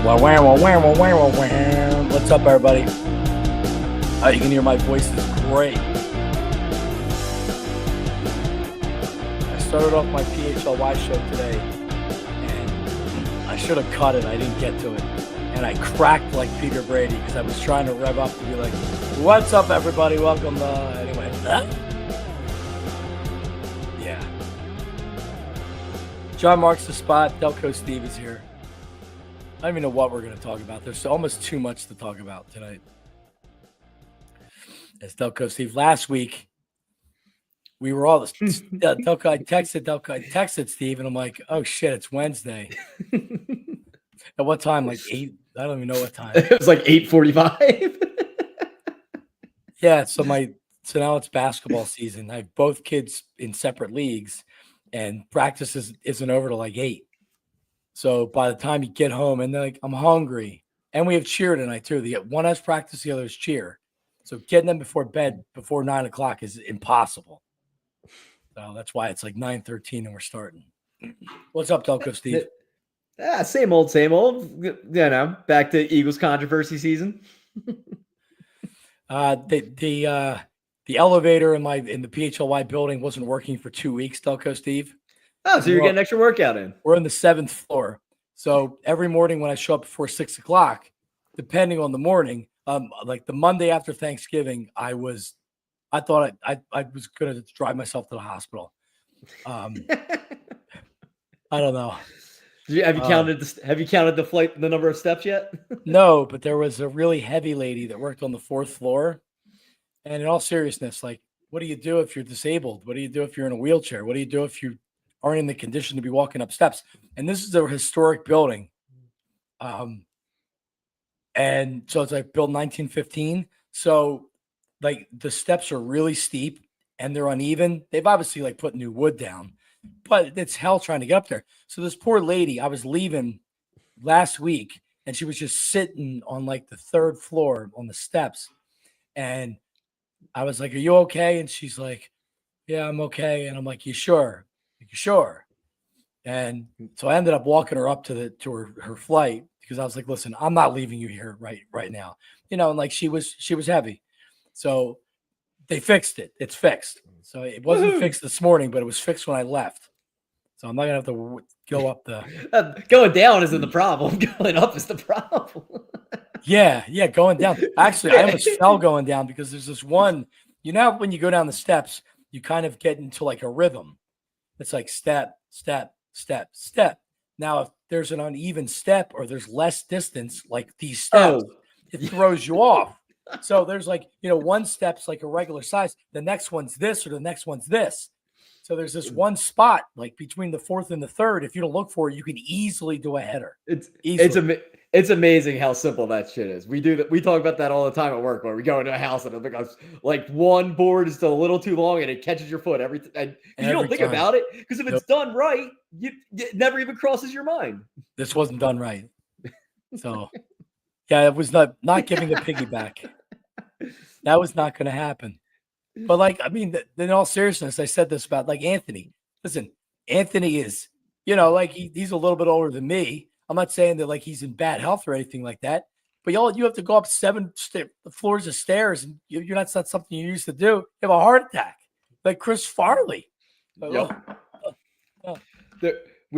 What's up, everybody? You can hear my voice is great. I started off my PHLY show today, and I should have cut it. I didn't get to it. And I cracked like Peter Brady because I was trying to rev up to be like, what's up, everybody? Welcome to... Anyway. Yeah. John marks the spot. Delco Steve is here. I don't even know what we're going to talk about. There's almost too much to talk about tonight. It's Delco Steve. Last week, we were all Delco. I texted Steve, and I'm like, "Oh shit, it's Wednesday." At what time? Like 8? I don't even know what time. It was like 8:45. Yeah. So now it's basketball season. I have both kids in separate leagues, and practice isn't over till like 8. So by the time you get home, and they're like, I'm hungry. And we have cheer tonight too. One has practice, the other is cheer. So getting them before bed before 9 o'clock is impossible. So that's why it's like 9:13 and we're starting. What's up, Delco Steve? Yeah, same old. You know, back to Eagles controversy season. The elevator in the PHLY building wasn't working for 2 weeks, Delco Steve. Oh, so you're getting extra workout in. We're on the 7th floor. So every morning when I show up before 6 o'clock, depending on the morning, like the Monday after Thanksgiving, I thought I was going to drive myself to the hospital. I don't know. Have you counted the number of steps yet? No, but there was a really heavy lady that worked on the 4th floor. And in all seriousness, like, what do you do if you're disabled? What do you do if you're in a wheelchair? What do you do if you aren't in the condition to be walking up steps? And this is a historic building. And so it's like built 1915. So like the steps are really steep and they're uneven. They've obviously like put new wood down, but it's hell trying to get up there. So this poor lady, I was leaving last week and she was just sitting on like the 3rd floor on the steps. And I was like, are you okay? And she's like, yeah, I'm okay. And I'm like, you sure? Like, you sure? And so I ended up walking her up to her flight because I was like, listen, I'm not leaving you here right now. You know, and like she was heavy. So they fixed it. It's fixed. So it wasn't fixed this morning, but it was fixed when I left. So I'm not going to have to go up the... Going down isn't the problem. Going up is the problem. Yeah, going down. Actually, I almost fell going down because there's this one, you know, when you go down the steps, you kind of get into like a rhythm. It's like step, step, step, step. Now, if there's an uneven step or there's less distance, like these steps, it throws you off. So there's like, you know, one step's like a regular size. The next one's this or the next one's this. So there's this one spot like between the 4th and the 3rd. If you don't look for it, you can easily do a header. It's amazing how simple that shit is. We do that. We talk about that all the time at work where we go into a house and it becomes like one board is still a little too long and it catches your foot every time. You don't think about it because if it's done right, it never even crosses your mind. This wasn't done right. So yeah, it was not giving a piggyback. That was not going to happen. But like, I mean, in all seriousness, I said this about like Anthony. Listen, Anthony is, you know, like he's a little bit older than me. I'm not saying that like he's in bad health or anything like that, but you have to go up 7 floors of stairs and that's not something you used to do. You have a heart attack like Chris Farley. We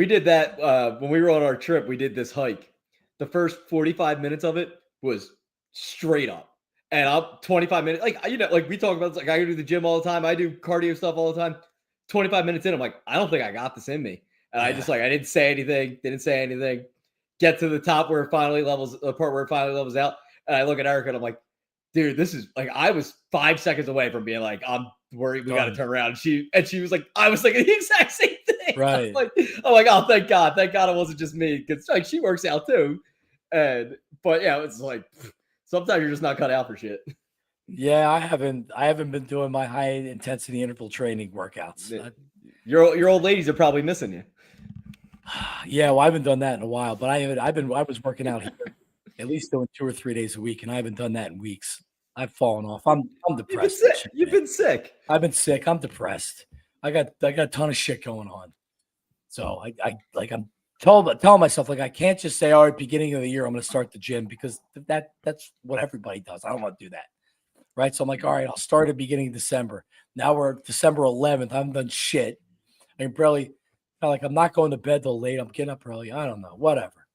did that when we were on our trip. We did this hike. The first 45 minutes of it was straight up. And I'm 25 minutes, like, you know, like we talk about, like I go to the gym all the time. I do cardio stuff all the time. 25 minutes in, I'm like, I don't think I got this in me. And I just like, I didn't say anything. Get to the top where it finally levels, the part where it finally levels out. And I look at Erica and I'm like, dude, this is like, I was 5 seconds away from being like, I'm worried we got to turn around. And she was like, I was thinking the exact same thing. Right. I'm like, oh, thank God it wasn't just me. Cause like she works out too. But yeah, it's like, sometimes you're just not cut out for shit. Yeah, I haven't been doing my high intensity interval training workouts. Your old ladies are probably missing you. Yeah, well, I haven't done that in a while, but I was working out here at least doing 2 or 3 days a week, and I haven't done that in weeks. I've fallen off. I'm depressed. You've been sick. I've been sick. I'm depressed. I got a ton of shit going on. So I'm tell myself, like, I can't just say, all right, beginning of the year, I'm going to start the gym, because that's what everybody does. I don't want to do that. Right. So I'm like, all right, I'll start at beginning of December. Now we're December 11th. I haven't done shit. I can barely, like, I'm not going to bed till late. I'm getting up early. I don't know. Whatever.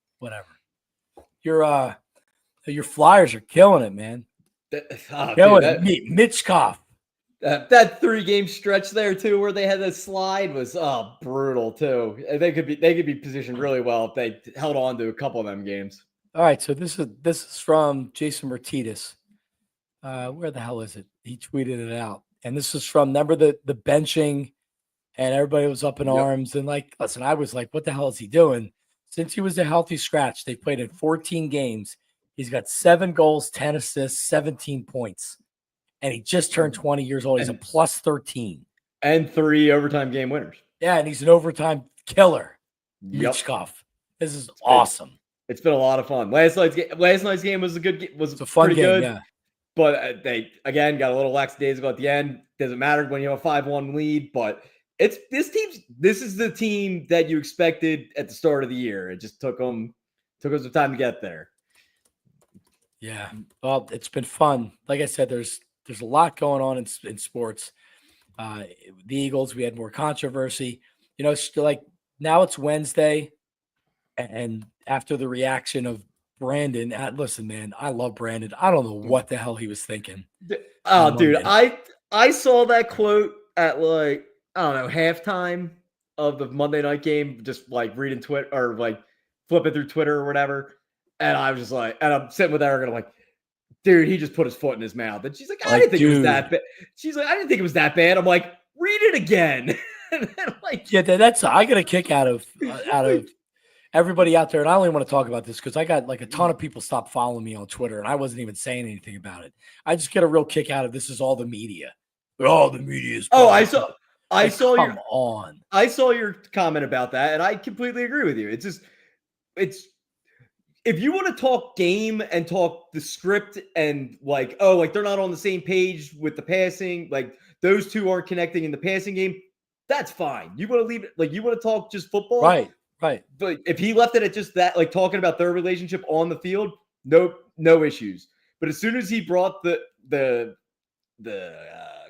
Your Flyers are killing it, man. Killing it. Mitchkov. That 3-game stretch there too, where they had the slide, was brutal too. They could be positioned really well if they held on to a couple of them games. All right, so this is from Jason Martinez. Where the hell is it? He tweeted it out, and this is from, remember the benching, and everybody was up in arms, and like, listen, I was like, what the hell is he doing? Since he was a healthy scratch, they played in 14 games. He's got 7 goals, 10 assists, 17 points. And he just turned 20 years old. He's a plus 13. And 3 overtime game winners. Yeah, and he's an overtime killer. Mitchkov. This is awesome. It's been a lot of fun. Last night's game was a fun game, good. Yeah. But they, again, got a little lackadaisical at the end. Doesn't matter when you have a 5-1 lead, but this is the team that you expected at the start of the year. It just took them some time to get there. Yeah. Well, it's been fun. Like I said, there's a lot going on in sports. The Eagles, we had more controversy. It's like, now it's Wednesday, and after the reaction of Brandon, listen, man, I love Brandon. I don't know what the hell he was thinking. Oh, dude, I saw that quote at, like, I don't know, halftime of the Monday night game, just like reading Twitter or like flipping through Twitter or whatever. And I was just like, and I'm sitting with Eric and I'm like, dude, he just put his foot in his mouth. And she's like, I didn't think it was that bad. She's like, I didn't think it was that bad. I'm like, read it again. And then, like, yeah, I get a kick out of everybody out there. And I only want to talk about this because I got like a ton of people stopped following me on Twitter, and I wasn't even saying anything about it. I just get a real kick out of this is all the media. Oh, the media is. Oh, I saw your comment about that, and I completely agree with you. It's if you want to talk game and talk the script and like, oh, like they're not on the same page with the passing, like those two aren't connecting in the passing game, that's fine. You want to leave it, like you want to talk just football, right? But if he left it at just that, like talking about their relationship on the field, no issues. But as soon as he brought the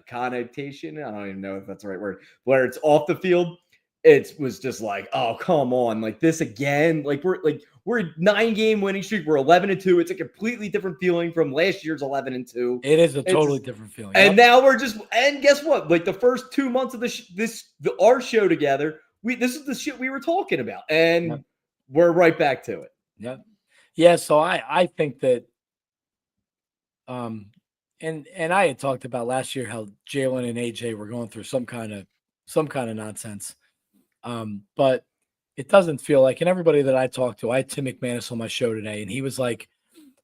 connotation, I don't even know if that's the right word, where it's off the field, it was just like, oh, come on, like this again. Like we're a 9-game winning streak. We're 11-2. It's a completely different feeling from last year's 11-2. It is a totally different feeling. And now and guess what? Like the first 2 months of our show together, this is the shit we were talking about, and we're right back to it. Yeah. So I think that, and I had talked about last year how Jalen and AJ were going through some kind of nonsense. But it doesn't feel like, and everybody that I talked to, I had Tim McManus on my show today, and he was like,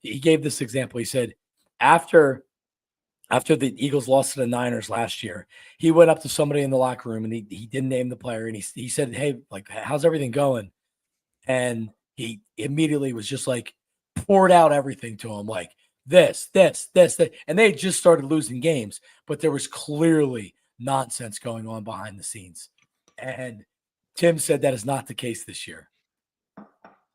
he gave this example. He said, after the Eagles lost to the Niners last year, he went up to somebody in the locker room, and he didn't name the player. And he said, hey, like, how's everything going? And he immediately was just like, poured out everything to him. Like this. And they had just started losing games, but there was clearly nonsense going on behind the scenes. And Tim said that is not the case this year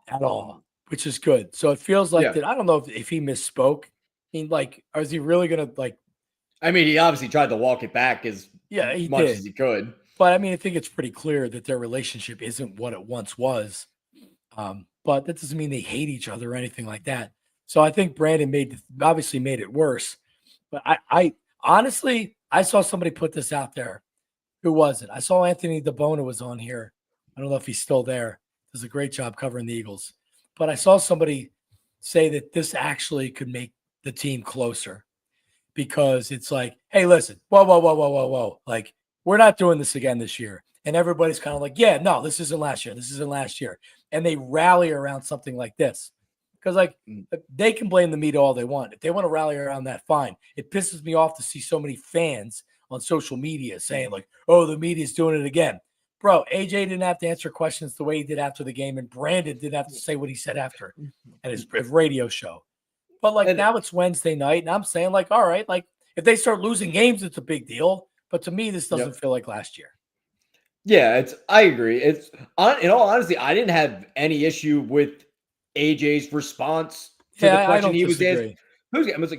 at all, which is good. So it feels like that. I don't know if he misspoke. I mean, like, is he really going to like? I mean, he obviously tried to walk it back as much as he could. But I mean, I think it's pretty clear that their relationship isn't what it once was. But that doesn't mean they hate each other or anything like that. So I think Brandon obviously made it worse. But I honestly, I saw somebody put this out there. Who was it? I saw Anthony DeBona was on here. I don't know if he's still there. Does a great job covering the Eagles. But I saw somebody say that this actually could make the team closer because it's like, hey, listen, whoa. Like, we're not doing this again this year. And everybody's kind of like, yeah, no, this isn't last year. And they rally around something like this. Because, like, they can blame the media all they want. If they want to rally around that, fine. It pisses me off to see so many fans on social media saying, like, oh, the media's doing it again. Bro, AJ didn't have to answer questions the way he did after the game, and Brandon didn't have to say what he said after at his radio show. But, like, now it's Wednesday night, and I'm saying, like, all right, like, if they start losing games, it's a big deal. But to me, this doesn't feel like last year. Yeah, I agree. In all honesty, I didn't have any issue with AJ's response to the Yeah, I question don't he was asked. disagree. I was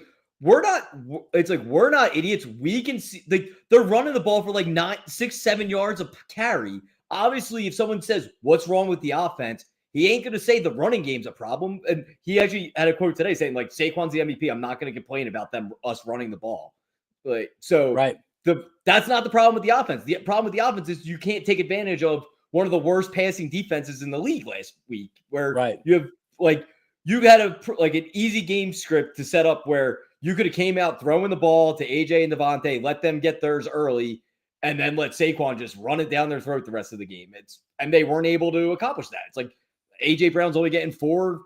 like, we're not idiots. We can see like they're running the ball for like 6, 7 yards of carry. Obviously, if someone says what's wrong with the offense, he ain't gonna say the running game's a problem. And he actually had a quote today saying like Saquon's the MVP. I'm not gonna complain about us running the ball. Like so Right. that's not the problem with the offense. The problem with the offense is you can't take advantage of one of the worst passing defenses in the league last week, where you have you had an easy game script to set up where you could have came out throwing the ball to AJ and Devontae, let them get theirs early, and then let Saquon just run it down their throat the rest of the game. And they weren't able to accomplish that. It's like AJ Brown's only getting four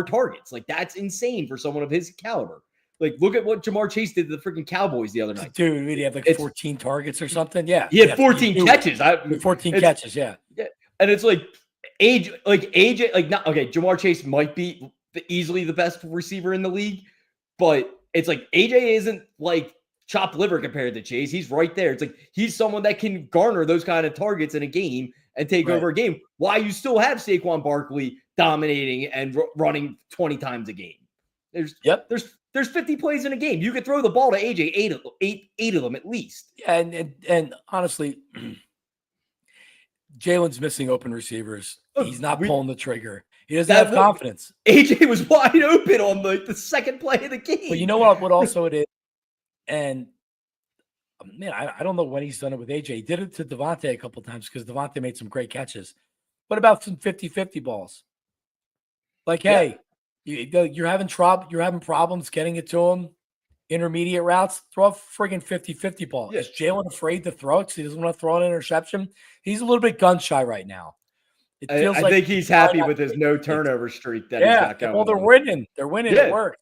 targets. Like that's insane for someone of his caliber. Like, look at what Jamar Chase did to the freaking Cowboys the other night. Dude, he had 14 targets or something. Yeah. He had 14 catches. 14 catches, yeah. And it's like AJ, Jamar Chase might be easily the best receiver in the league, but it's like AJ isn't like chopped liver compared to Chase. He's right there. It's like he's someone that can garner those kind of targets in a game and take over a game while you still have Saquon Barkley dominating and running 20 times a game. There's 50 plays in a game. You could throw the ball to AJ eight of them at least. Yeah, and honestly, Jalen's missing open receivers. He's not pulling the trigger. He doesn't have confidence. AJ was wide open on the second play of the game. But you know what also it is? And man, I don't know when he's done it with AJ. He did it to Devontae a couple times because Devontae made some great catches. What about some 50-50 balls? Like, hey, you're having problems getting it to him. Intermediate routes, throw a friggin' 50-50 ball. Is Jalen afraid to throw it because he doesn't want to throw an interception? He's a little bit gun shy right now. It feels I think he's happy with his no turnover streak that he's got going. Well, they're winning. They're winning. It works.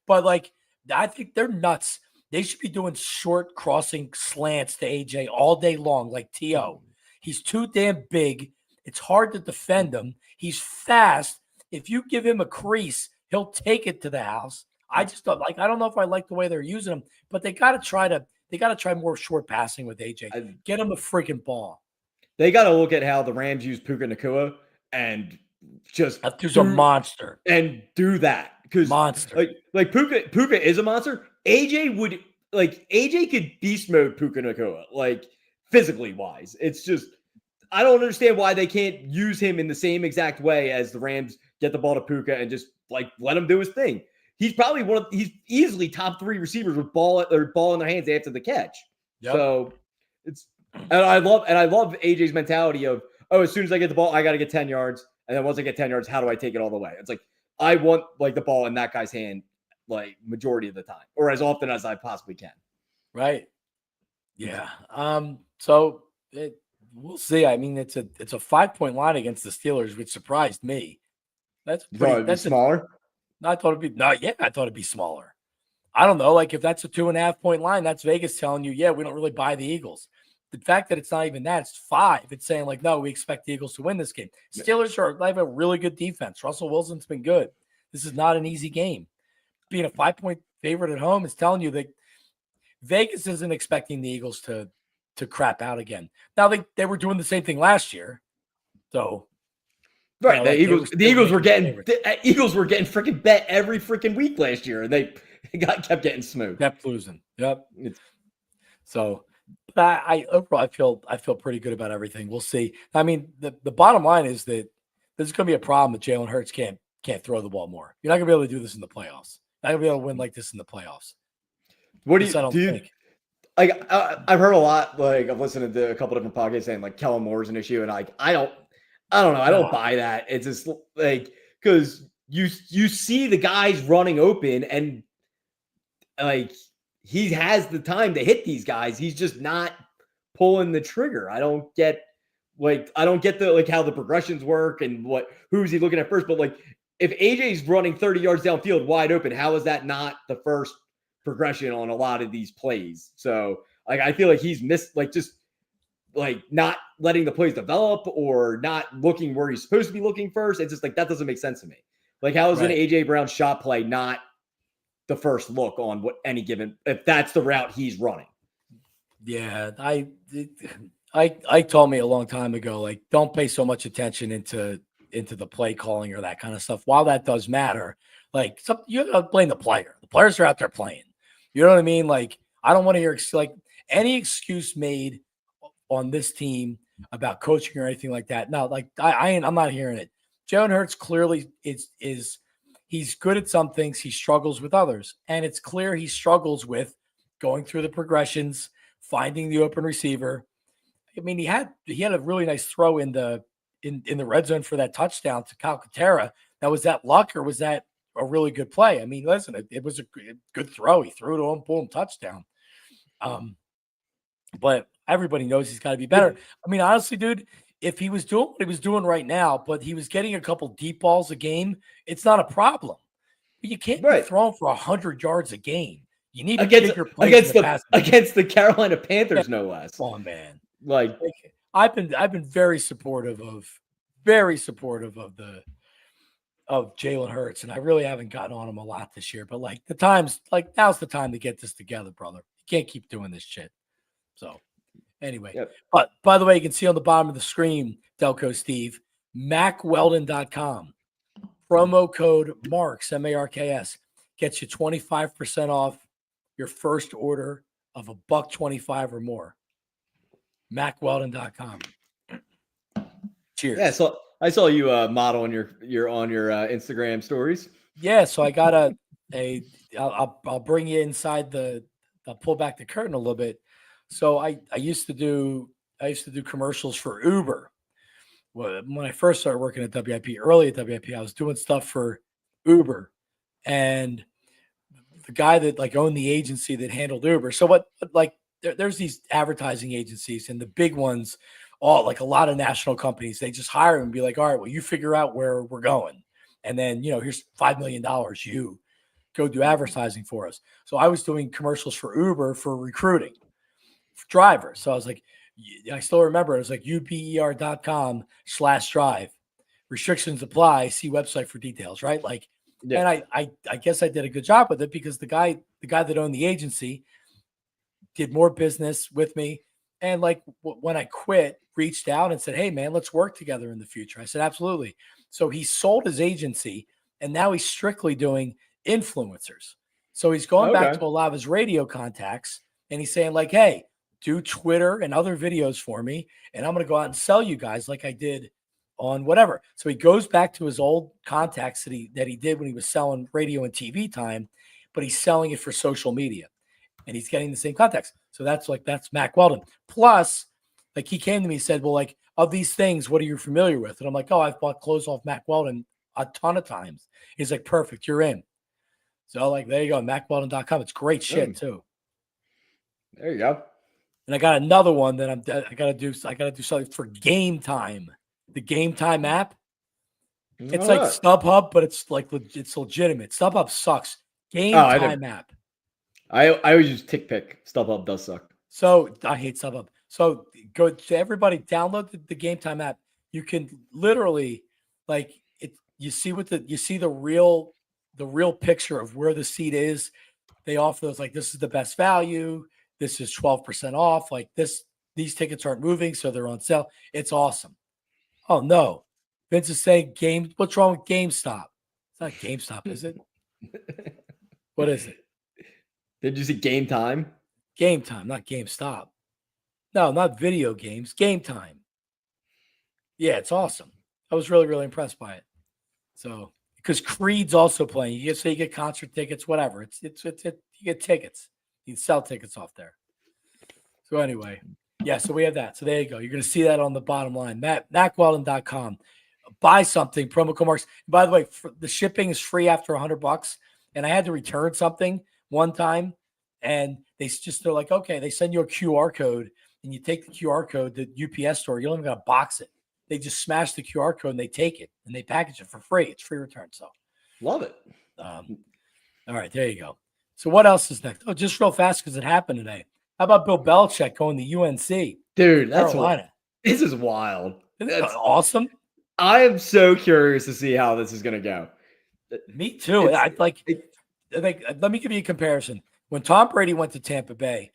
But like, I think they're nuts. They should be doing short crossing slants to AJ all day long, like T.O. He's too damn big. It's hard to defend him. He's fast. If you give him a crease, he'll take it to the house. I just don't I don't know if I like the way they're using him, but they got to try more short passing with AJ. Get him a freaking ball. They got to look at how the Rams use Puka Nacua and just he's a monster and do that because monster. Like Puka is a monster. AJ could beast mode Puka Nacua, like physically wise. It's just I don't understand why they can't use him in the same exact way as the Rams get the ball to Puka and just like let him do his thing. He's probably he's easily top 3 receivers with ball in their hands after the catch. Yep. So I love AJ's mentality of, as soon as I get the ball, I got to get 10 yards. And then once I get 10 yards, how do I take it all the way? It's like, I want like the ball in that guy's hand, like majority of the time or as often as I possibly can. Right. Yeah. So we'll see. I mean, it's a 5-point line against the Steelers, which surprised me. That's smaller. I thought it'd be smaller. I don't know. Like if that's a 2.5-point line, that's Vegas telling you, we don't really buy the Eagles. The fact that it's not even that, it's 5. It's saying like, no, we expect the Eagles to win this game. Steelers have a really good defense. Russell Wilson's been good. This is not an easy game. Being a 5-point favorite at home is telling you that Vegas isn't expecting the Eagles to crap out again. Now they were doing the same thing last year. So right, the Eagles were getting freaking bet every freaking week last year, and they kept getting smooth, kept losing. Yep. So, overall, I feel pretty good about everything. We'll see. I mean, the bottom line is that there's going to be a problem that Jalen Hurts can't throw the ball more. You're not going to be able to do this in the playoffs. Not going to be able to win like this in the playoffs. What do you think? Like I've heard a lot. Like I've listened to a couple different podcasts saying like Kellen Moore's an issue, and like I don't know. I don't buy that. It's just like because you see the guys running open and like he has the time to hit these guys. He's just not pulling the trigger. I don't get the like how the progressions work and who's he looking at first. But like if AJ's running 30 yards downfield wide open, how is that not the first progression on a lot of these plays? So like I feel like he's missed just not letting the plays develop or not looking where he's supposed to be looking first. It's just like that doesn't make sense to me. Like how is an AJ Brown shot play not the first look on what any given if that's the route he's running? Yeah, Ike told me a long time ago, like, don't pay so much attention into the play calling or that kind of stuff. While that does matter, like you gotta blame the player. The players are out there playing. You know what I mean? Like, I don't want to hear like any excuse made on this team about coaching or anything like that. No, like I'm not hearing it. Jalen Hurts clearly is he's good at some things, he struggles with others, and it's clear he struggles with going through the progressions, finding the open receiver. I mean, he had a really nice throw in the red zone for that touchdown to Calcaterra. Now, was that luck or was that a really good play? I mean, listen, it was a good throw. He threw to him, boom, touchdown. But everybody knows he's got to be better. I mean, honestly, dude, if he was doing what he was doing right now, but he was getting a couple deep balls a game, it's not a problem. But you can't be throwing for 100 yards a game. You need bigger plays against the Carolina Panthers, no less. Come on, man. Like I've been very supportive of Jalen Hurts, and I really haven't gotten on him a lot this year. But like now's the time to get this together, brother. You can't keep doing this shit. So anyway, But by the way, you can see on the bottom of the screen, Delco Steve, MacWeldon.com. Promo code MARKS, MARKS, gets you 25% off your first order of $125 or more. MacWeldon.com. Cheers. Yeah, so I saw you model on your Instagram stories. Yeah, so I got I'll bring you inside I'll pull back the curtain a little bit. So I used to do commercials for Uber. When I first started working at WIP, early at WIP, I was doing stuff for Uber, and the guy that like owned the agency that handled Uber. So there's these advertising agencies, and the big ones, all like a lot of national companies, they just hire them and be like, all right, well, you figure out where we're going, and then here's $5 million. You go do advertising for us. So I was doing commercials for Uber for recruiting for drivers. So I was like, I still remember it was like uber.com/drive. Restrictions apply. See website for details, right? Like, and I guess I did a good job with it because the guy that owned the agency did more business with me. And like when I quit, reached out and said, hey man, let's work together in the future. I said, absolutely. So he sold his agency and now he's strictly doing influencers. So he's going back to a lot of his radio contacts and he's saying like, hey, do Twitter and other videos for me, and I'm going to go out and sell you guys like I did on whatever. So he goes back to his old contacts that he did when he was selling radio and TV time, but he's selling it for social media, and he's getting the same contacts. So that's Mac Weldon. Plus, like he came to me and said, well, like of these things, what are you familiar with? And I'm like, oh, I've bought clothes off Mac Weldon a ton of times. He's like, perfect, you're in. So like, there you go, MacWeldon.com. It's great shit too. There you go. And I got another one that I gotta do something for Game Time, the Game Time app. It's like StubHub, but it's like it's legitimate. StubHub sucks. Game Time app. I always use TickPick. StubHub does suck. So I hate StubHub. So go to everybody, download the Game Time app. You can literally like it. You see the real picture of where the seat is. They offer those like this is the best value. This is 12% off. Like these tickets aren't moving, so they're on sale. It's awesome. Oh no. Vince is saying what's wrong with GameStop? It's not GameStop, is it? What is it? Did you see Game Time? Game Time, not GameStop. No, not video games. Game Time. Yeah, it's awesome. I was really, really impressed by it. So because Creed's also playing. You get concert tickets, whatever. You get tickets. You can sell tickets off there. So anyway, yeah, so we have that. So there you go. You're going to see that on the bottom line. MacWeldon.com. Buy something, promo code marks. By the way, the shipping is free after $100. And I had to return something one time. And they're like, okay, they send you a QR code and you take the QR code to UPS store. You don't even got to box it. They just smash the QR code and they take it and they package it for free. It's free return. So love it. All right, there you go. So what else is next? Oh, just real fast because it happened today. How about Bill Belichick going to UNC? Dude, that's Carolina. This is wild. Isn't that awesome? I am so curious to see how this is going to go. Me too. Let me give you a comparison. When Tom Brady went to Tampa Bay,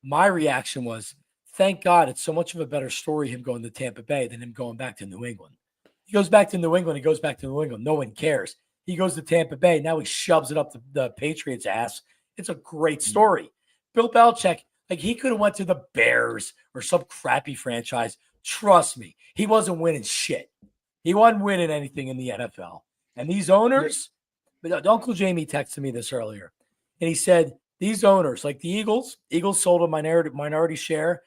my reaction was, thank God it's so much of a better story him going to Tampa Bay than him going back to New England. He goes back to New England. He goes back to New England. No one cares. He goes to Tampa Bay. Now he shoves it up the Patriots' ass. It's a great story. Bill Belichick, like he could have went to the Bears or some crappy franchise. Trust me, he wasn't winning shit. He wasn't winning anything in the NFL. And these owners, but Uncle Jamie texted me this earlier, and he said these owners, like the Eagles sold a minority share.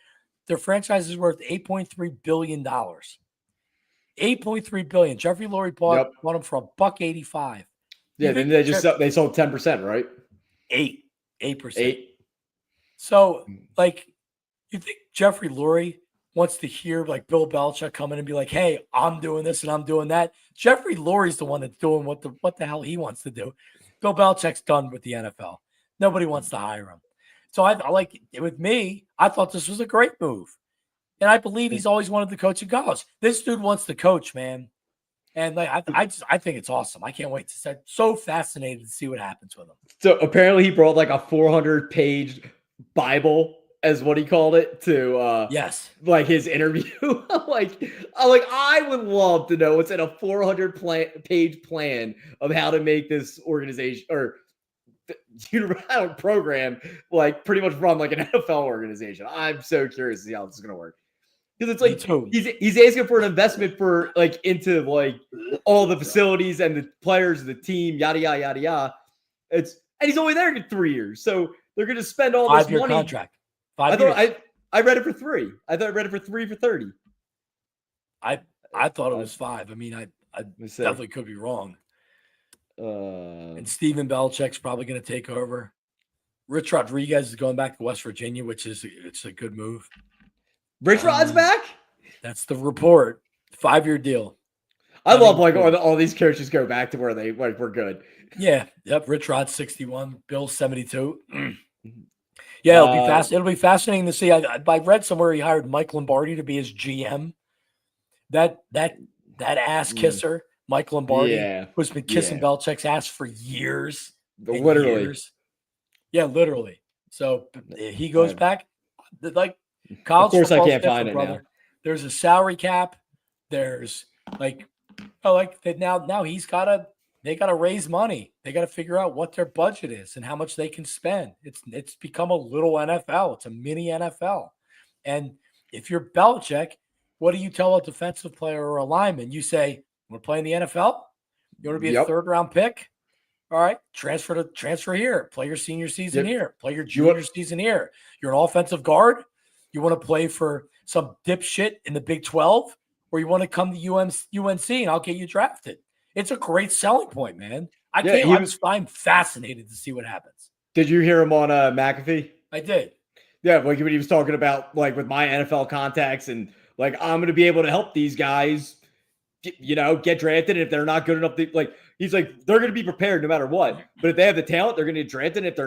Their franchise is worth $8.3 billion. $8.3 billion. Jeffrey Lurie bought them for $1.85. Yeah, then they sold 10%, right? 8%. 8. So, like, you think Jeffrey Lurie wants to hear like Bill Belichick come in and be like, "Hey, I'm doing this and I'm doing that." Jeffrey Lurie's the one that's doing what the hell he wants to do. Bill Belichick's done with the NFL. Nobody wants to hire him. So I like with me. I thought this was a great move, and I believe he's always wanted to coach in college. This dude wants to coach, man, and like I think it's awesome. I can't wait to start. So fascinated to see what happens with him. So apparently he brought like a 400-page Bible, as what he called it, to yes, like his interview. I would love to know what's in a 400-page plan of how to make this organization or program like pretty much run like an NFL organization. I'm so curious to see how this is going to work, because it's like he's asking for an investment for like into like all the facilities and the players of the team, yada yada yada yada. And he's only there for 3 years, so they're going to spend all this money. 5-year contract. I read it for 3. I thought I read it for 3 for 30. I thought it was 5. I mean, I definitely could be wrong. And Steven Belichick's probably going to take over. Rich Rodriguez is going back to West Virginia, which is it's a good move. Rich Rod's back? That's the report. 5-year deal. I love like all these coaches go back to where they like we're good. Yeah. Yep. Rich Rod's 61. Bill's 72. Yeah, it'll be fascinating to see. I read somewhere he hired Mike Lombardi to be his GM. That ass kisser, Mike Lombardi, who's been kissing Belichick's ass for years. Literally. Years. Yeah, literally. So he goes back. Like college. Of course, I can't find it now. There's a salary cap. There's like now they got to raise money. They got to figure out what their budget is and how much they can spend. It's become a little NFL. It's a mini NFL. And if you're Belichick, what do you tell a defensive player or a lineman? You say, we're playing the NFL. You want to be a 3rd round pick? All right, transfer here. Play your senior season here. Play your junior season here. You're an offensive guard. You want to play for some dipshit in the Big 12, or you want to come to UNC and I'll get you drafted. It's a great selling point, man. I'm fascinated to see what happens. Did you hear him on McAfee? I did. Yeah, like when he was talking about like with my NFL contacts and like I'm going to be able to help these guys, get drafted. And if they're not good enough, he's like they're going to be prepared no matter what. But if they have the talent, they're going to get drafted. If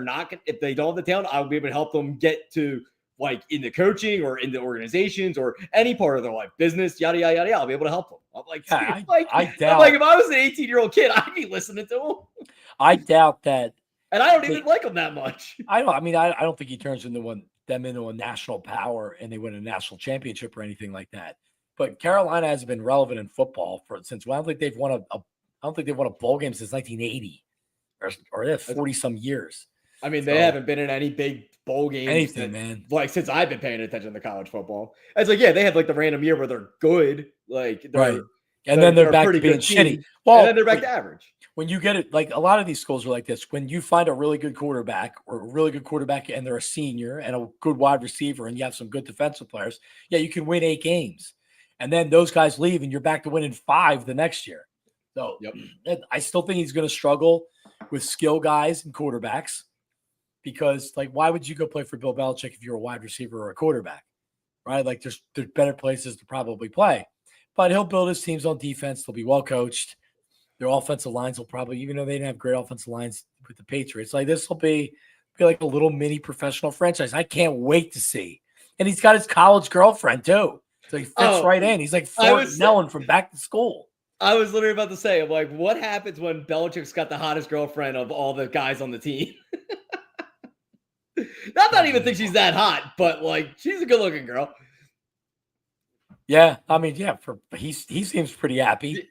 they don't have the talent, I'll be able to help them get to like in the coaching or in the organizations or any part of their life, business, yada yada yada. I'll be able to help them. I'm like, I doubt. If I was an 18-year-old kid, I'd be listening to him. I doubt that. And I don't even like him that much. I don't think he turns them into a national power and they win a national championship or anything like that. But Carolina has been relevant in football since I don't think they've won a bowl game since 1980 or that's 40 some years. I mean, they haven't been in any big bowl games. Man. Like since I've been paying attention to college football. It's like, they had like the random year where they're good. Like right. And then they're back to being shitty. Well, and then they're back to average. When you get it, like a lot of these schools are like this. When you find a really good quarterback and they're a senior and a good wide receiver and you have some good defensive players, you can win 8 games. And then those guys leave and you're back to winning 5 the next year. So I still think he's going to struggle with skill guys and quarterbacks because, like, why would you go play for Bill Belichick if you're a wide receiver or a quarterback, right? Like, there's better places to probably play. But he'll build his teams on defense. They'll be well coached. Their offensive lines will probably, even though they didn't have great offensive lines with the Patriots, like this will be like a little mini professional franchise. I can't wait to see. And he's got his college girlfriend too. So he fits right in. He's like Fort Nellen from back to school. I was literally about to say, I'm like, what happens when Belichick's got the hottest girlfriend of all the guys on the team? I don't even think she's that hot, but like she's a good looking girl. Yeah, I mean, yeah, he seems pretty happy.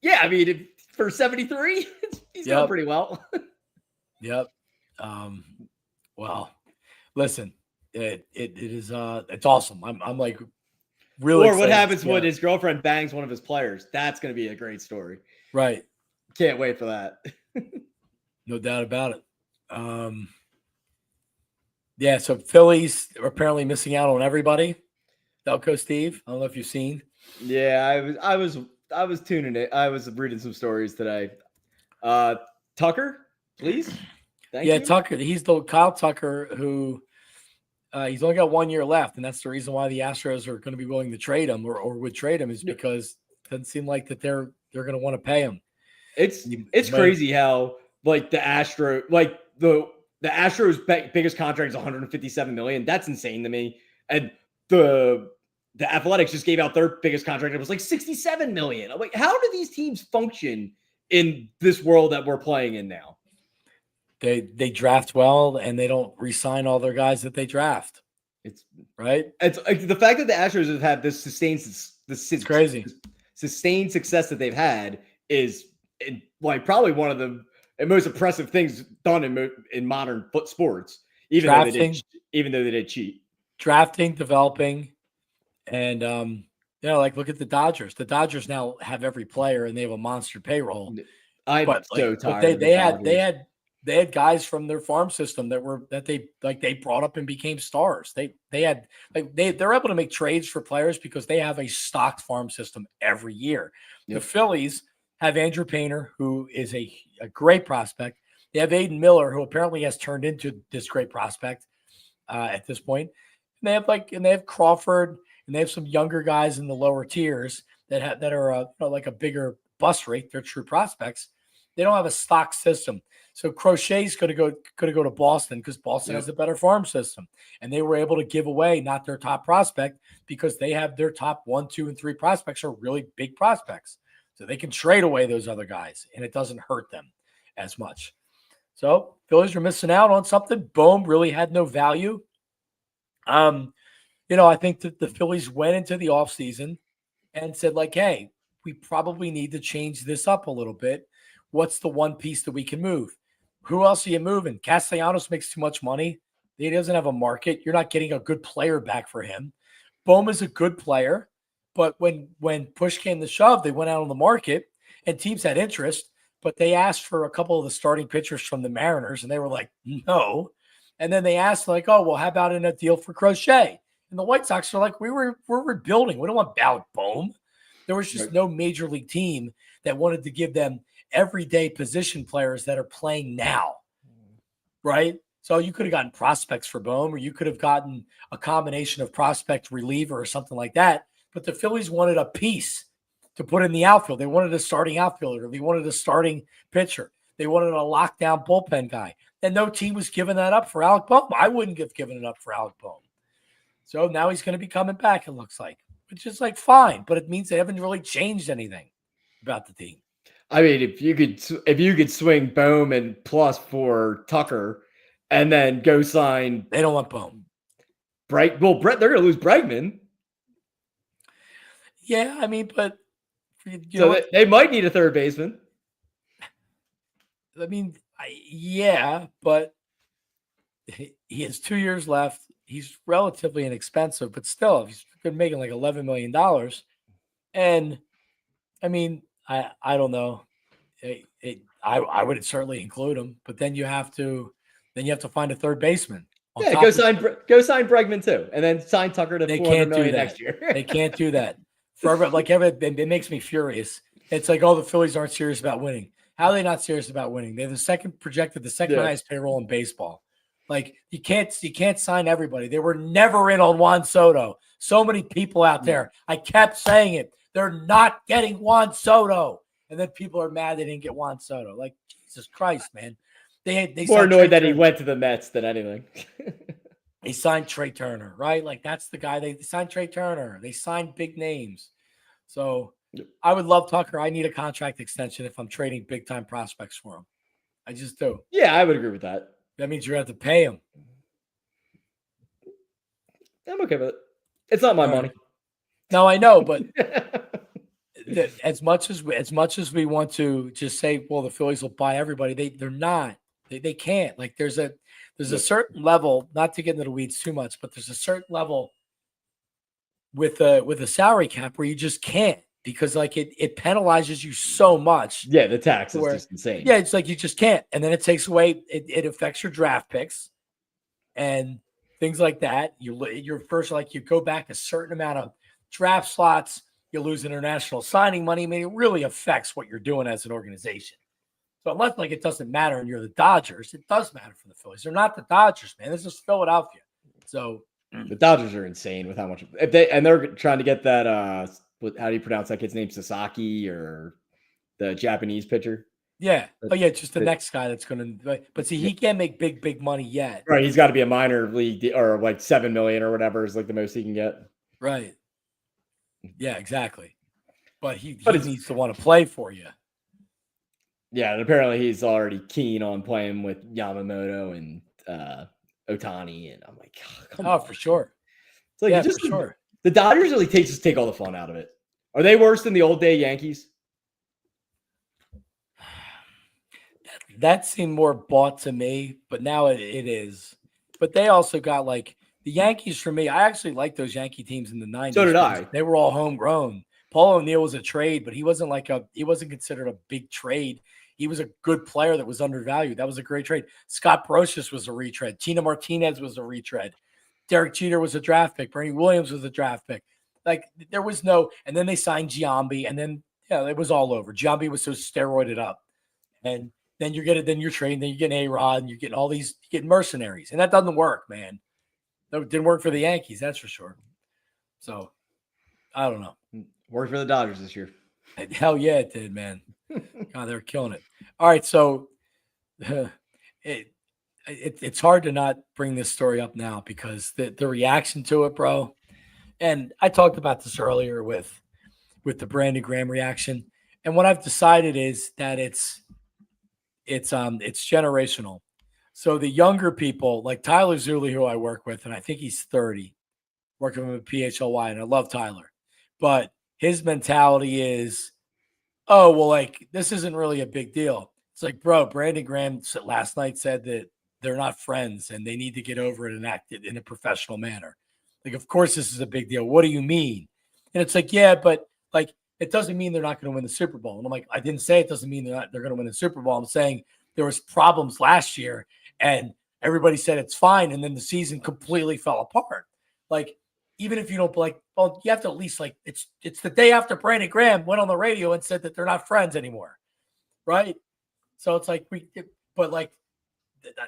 Yeah, I mean, for 73, he's doing pretty well. Yep. Well, listen, it is it's awesome. I'm like really Or what excited happens when his girlfriend bangs one of his players? That's going to be a great story. Right. Can't wait for that. No doubt about it. Yeah, so Phillies are apparently missing out on everybody. Delco Steve, I don't know if you've seen. Yeah, I was tuning it. I was reading some stories today. Tucker, please. Thank you. Tucker. He's the Kyle Tucker who he's only got 1 year left, and that's the reason why the Astros are going to be willing to trade him or would trade him is because it doesn't seem like that they're going to want to pay him. It's crazy how like the Astros biggest contract is 157 million. That's insane to me. And the Athletics just gave out their biggest contract. It was like 67 million. I'm like, how do these teams function in this world that we're playing in now? They draft well and they don't re-sign all their guys that they draft. It's right. It's the fact that the Astros have had this it's crazy sustained success that they've had is like probably one of the most impressive things done in modern sports. Even though they did cheat. Drafting, developing, and like look at the Dodgers. The Dodgers now have every player and they have a monster payroll. I'm so tired. They had guys from their farm system that they brought up and became stars. They're able to make trades for players because they have a stocked farm system every year. Yep. The Phillies have Andrew Painter, who is a great prospect. They have Aiden Miller, who apparently has turned into this great prospect at this point. And they have Crawford, and they have some younger guys in the lower tiers that are like a bigger bust rate. They're true prospects. They don't have a stock system. So Crochet's going to go to Boston because Boston has a better farm system, and they were able to give away not their top prospect because they have their top 1, 2, and 3 prospects are really big prospects. So they can trade away those other guys, and it doesn't hurt them as much. So Phillies are missing out on something. Bohm really had no value. I think that the Phillies went into the offseason and said, like, hey, we probably need to change this up a little bit. What's the one piece that we can move? Who else are you moving? Castellanos makes too much money. He doesn't have a market. You're not getting a good player back for him. Bohm is a good player, but when push came to shove, they went out on the market and teams had interest, but they asked for a couple of the starting pitchers from the Mariners, and they were like, no. And then they asked, like, oh, well, how about in a deal for Crochet? And the White Sox are like, we're rebuilding. We don't want Ballard Bohm. There was just no major league team that wanted to give them everyday position players that are playing now, right? So you could have gotten prospects for Bohm, or you could have gotten a combination of prospect reliever or something like that. But the Phillies wanted a piece to put in the outfield. They wanted a starting outfielder. They wanted a starting pitcher. They wanted a lockdown bullpen guy. And no team was giving that up for Alec Bohm. I wouldn't have given it up for Alec Bohm. So now he's going to be coming back, it looks like, which is like fine, but it means they haven't really changed anything about the team. I mean, if you could swing Bohm and plus for Tucker, and then go sign. They don't want Bohm. Brett, they're going to lose Bregman. Yeah, I mean, but they might need a third baseman. I mean, but he has 2 years left. He's relatively inexpensive, but still, he's been making like $11 million. And I mean, I don't know. I would certainly include him, but then you have to find a third baseman. Yeah, go sign Bregman too, and then sign Tucker to $400 million next year. They can't do that. It makes me furious. It's like, oh, the Phillies aren't serious about winning. How are they not serious about winning? They're the second highest payroll in baseball. Like you can't sign everybody. They were never in on Juan Soto. So many people out there. I kept saying it. They're not getting Juan Soto. And then people are mad they didn't get Juan Soto. Like, Jesus Christ, man. They more annoyed that he went to the Mets than anything. They signed Trey Turner, right? Like, that's the guy. They signed Trey Turner. They signed big names. So I would love Tucker. I need a contract extension if I'm trading big-time prospects for him. I just do. Yeah, I would agree with that. That means you have to pay him. I'm okay with it. It's not my All right. money. No, I know, but as much as we want to just say, well, the Phillies will buy everybody, they're not. They can't. Like there's a certain level, not to get into the weeds too much, but there's a certain level with a salary cap where you just can't, because like it penalizes you so much. Yeah, the tax is Where, just insane. yeah, it's like you just can't. And then it takes away, it affects your draft picks and things like that. You're first, like you go back a certain amount of draft slots, you lose international signing money. I mean, it really affects what you're doing as an organization. So unless like it doesn't matter and you're the Dodgers, it does matter for the Phillies. They're not the Dodgers, man. This is Philadelphia. So the Dodgers are insane with how much they're trying to get that how do you pronounce that kid's name? Sasaki, or the Japanese pitcher? yeah. Oh yeah, just the next guy that's gonna, but see, he can't make big money yet. Right. He's got to be a minor league or like 7 million or whatever is like the most he can get. Right. Yeah, exactly. But he needs to want to play for you. Yeah, and apparently he's already keen on playing with Yamamoto and Ohtani, and I'm like, oh, come on. For sure. It's like, yeah, for sure. The Dodgers really take all the fun out of it. Are they worse than the old day Yankees? That seemed more bought to me, but now it is. But they also got like the Yankees for me. I actually liked those Yankee teams in the 90s. So did I. They were all homegrown. Paul O'Neill was a trade, but he wasn't considered a big trade. He was a good player that was undervalued. That was a great trade. Scott Brosius was a retread. Tina Martinez was a retread. Derek Jeter was a draft pick. Bernie Williams was a draft pick. Like there was no, and then they signed Giambi, and then it was all over. Giambi was so steroided up, and then you're trading, then you're getting A-Rod, and you're getting all these, mercenaries, and that doesn't work, man. That didn't work for the Yankees, that's for sure. So I don't know. Worked for the Dodgers this year. Hell yeah, it did, man. God, they're killing it. All right, so it's hard to not bring this story up now because the reaction to it, bro. And I talked about this earlier with the Brandon Graham reaction, and what I've decided is that it's generational. So the younger people, like Tyler Zuli, who I work with, and I think he's 30, working with PHLY, and I love Tyler, but his mentality is, oh, well, like, this isn't really a big deal. It's like, bro, Brandon Graham last night said that they're not friends and they need to get over it and act it in a professional manner. Like, of course, this is a big deal. What do you mean? And it's like, yeah, but like, it doesn't mean they're not going to win the Super Bowl. And I'm like, I didn't say it doesn't mean they're going to win the Super Bowl. I'm saying there was problems last year and everybody said it's fine. And then the season completely fell apart. Like, even if you don't like, well, you have to at least like, it's the day after Brandon Graham went on the radio and said that they're not friends anymore. Right. So it's like, but like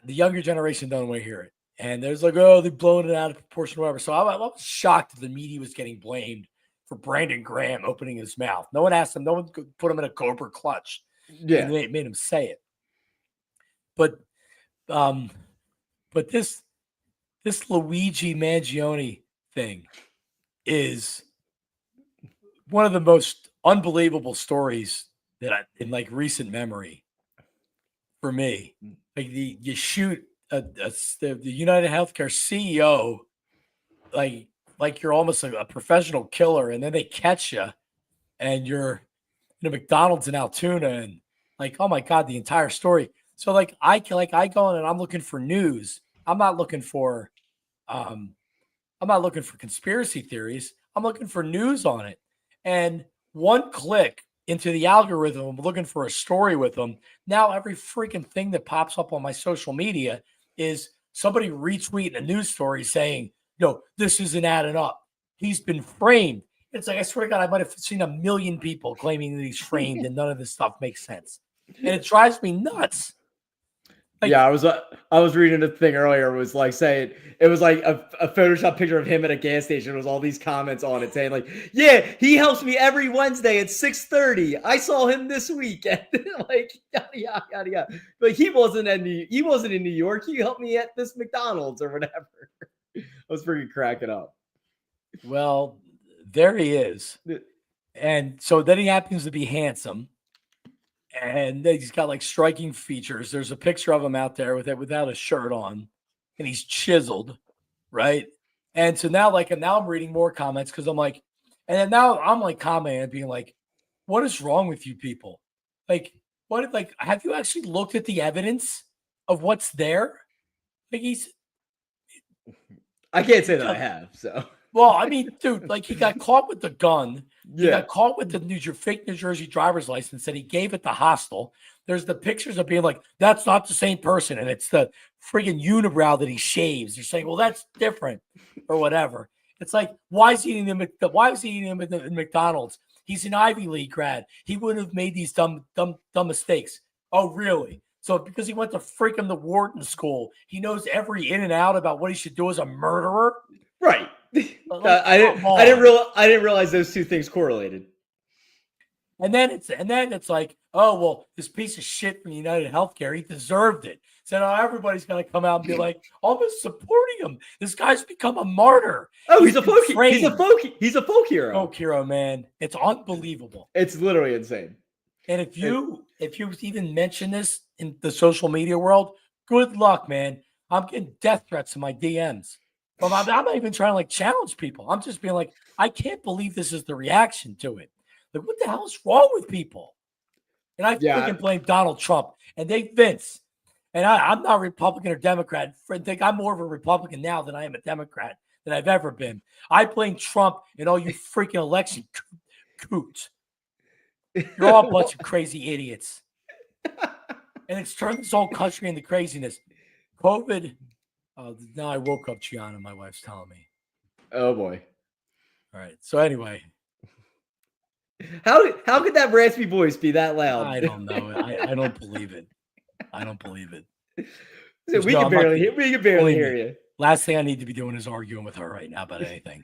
the younger generation don't want to hear it. And there's like, oh, they're blowing it out of proportion, whatever. So I was shocked that the media was getting blamed for Brandon Graham opening his mouth. No one asked him. No one could put him in a Cobra clutch. Yeah. And they made him say it. But this Luigi Mangione thing is one of the most unbelievable stories that in like recent memory for me. Like you shoot the United Healthcare CEO, like you're almost a professional killer, and then they catch you, and you're in a McDonald's in Altoona, and like, oh my God, the entire story. So like I go in and I'm looking for news. I'm not looking for conspiracy theories. I'm looking for news on it. And one click into the algorithm, I'm looking for a story with them. Now every freaking thing that pops up on my social media is somebody retweeting a news story saying, no, this isn't adding up. He's been framed. It's like, I swear to God, I might have seen 1 million people claiming that he's framed and none of this stuff makes sense. And it drives me nuts. Like, yeah, I was reading a thing earlier. It was like saying it was like a Photoshop picture of him at a gas station. It was all these comments on it saying like, "Yeah, he helps me every Wednesday at 6:30. I saw him this weekend." Like yada yada yada yada. But he wasn't in New York. He helped me at this McDonald's or whatever. I was freaking cracking up. Well, there he is, and so then he happens to be handsome. And he's got like striking features. There's a picture of him out there without a shirt on, and he's chiseled, right? And so now, like, and now I'm reading more comments because I'm like, and then now I'm like commenting and being like, what is wrong with you people? Like, what, like, have you actually looked at the evidence of what's there? Like, I can't say that I just, have. So well, I mean, dude, like, he got caught with the gun. He yeah, got caught with the fake New Jersey driver's license that he gave at the hostel. There's the pictures of being like, that's not the same person. And it's the friggin' unibrow that he shaves. You're saying, well, that's different or whatever. It's like, why is he eating why is he eating him in McDonald's? He's an Ivy League grad. He wouldn't have made these dumb mistakes. Oh, really? So because he went to freaking the Wharton school, he knows every in and out about what he should do as a murderer? right. Like, I didn't realize those two things correlated. And then it's like, oh, well, this piece of shit from United Healthcare, he deserved it. So now everybody's gonna come out and be like, almost supporting him. This guy's become a martyr. Oh, he's a folk hero. Folk hero, man. It's unbelievable. It's literally insane. And if you even mention this in the social media world, good luck, man. I'm getting death threats in my DMs. But I'm not even trying to like challenge people. I'm just being like, I can't believe this is the reaction to it. Like, what the hell is wrong with people? And I freaking blame Donald Trump and Vince. And I'm not Republican or Democrat. I think I'm more of a Republican now than I am a Democrat than I've ever been. I blame Trump and all you freaking election coots. You're all a bunch of crazy idiots. And it's turned this whole country into craziness. COVID. Now I woke up, Gianna, my wife's telling me. Oh, boy. All right. So anyway. How could that raspy voice be that loud? I don't know. I don't believe it. I don't believe it. So we can barely hear you. Last thing I need to be doing is arguing with her right now about anything.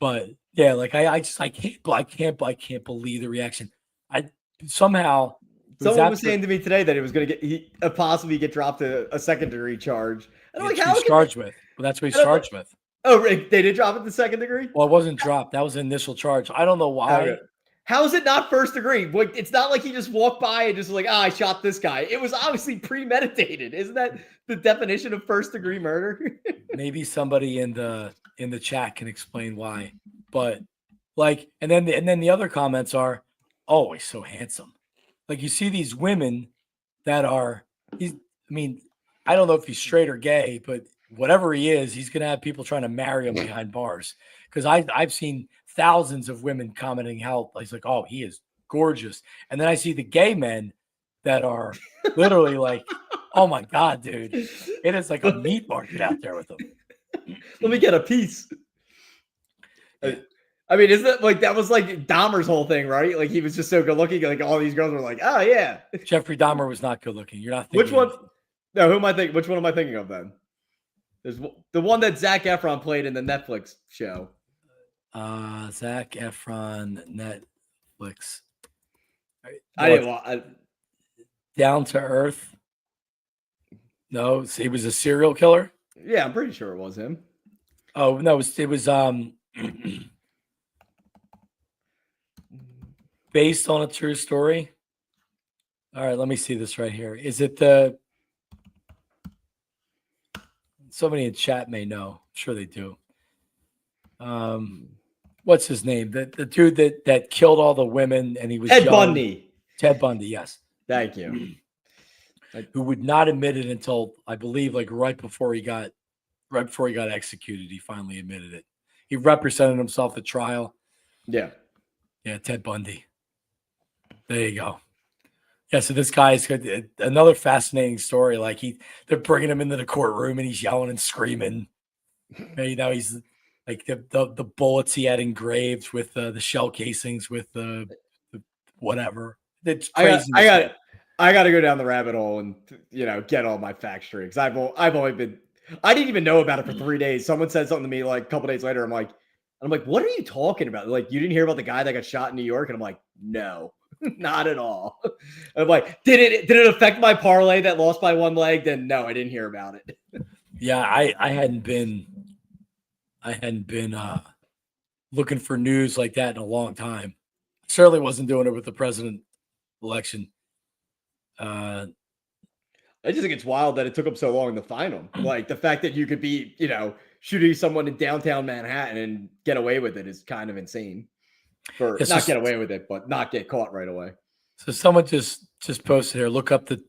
But yeah, like I can't believe the reaction. Someone was saying to me today that it was going to possibly get dropped a second-degree charge. And I'm like, how he's charged with? Well, that's what he's charged with. Oh, they did drop it the second degree? Well, it wasn't dropped. That was the initial charge. I don't know why. Okay. How is it not first degree? It's not like he just walked by and just like, I shot this guy. It was obviously premeditated. Isn't that the definition of first degree murder? Maybe somebody in the chat can explain why. But like, and then the other comments are, oh, he's so handsome. Like, you see these women that are, I don't know if he's straight or gay, but whatever he is, he's going to have people trying to marry him behind bars. Because I've seen thousands of women commenting how he's like, oh, he is gorgeous. And then I see the gay men that are literally like, oh my God, dude, it is like a meat market out there with them. Let me get a piece. Yeah. I mean, isn't it like that was like Dahmer's whole thing, right? Like he was just so good looking. Like all these girls were like, oh yeah. Jeffrey Dahmer was not good looking. You're not thinking which one? No, who am I thinking? Which one am I thinking of then? There's the one that Zac Efron played in the Netflix show. Zac Efron Netflix. I didn't want Down to Earth. No, he was a serial killer. Yeah, I'm pretty sure it was him. Oh no, it was based on a true story. All right, let me see this right here. Is it somebody in chat may know? I'm sure they do. What's his name? The dude that killed all the women and he was Ted Bundy. Ted Bundy, yes. Thank you. Who would not admit it until I believe like right before he got executed. He finally admitted it. He represented himself at trial. Yeah. Yeah, Ted Bundy. There you go. Yeah, so this guy's another fascinating story. Like they're bringing him into the courtroom and he's yelling and screaming. And, he's like the bullets he had engraved with the shell casings with the whatever. It's crazy. I got to go down the rabbit hole and get all my facts straight because I've only been. I didn't even know about it for 3 days. Someone said something to me like a couple days later. I'm like, what are you talking about? Like, you didn't hear about the guy that got shot in New York? And I'm like, no, not at all. I'm like, did it affect my parlay that lost by one leg? Then no, I didn't hear about it. Yeah, I hadn't been looking for news like that in a long time. Certainly wasn't doing it with the president election. I just think it's wild that it took them so long to find him. Like the fact that you could be, shooting someone in downtown Manhattan and get away with it is kind of insane. For It's not just, get away with it, but not get caught right away. so someone just posted here. Look up the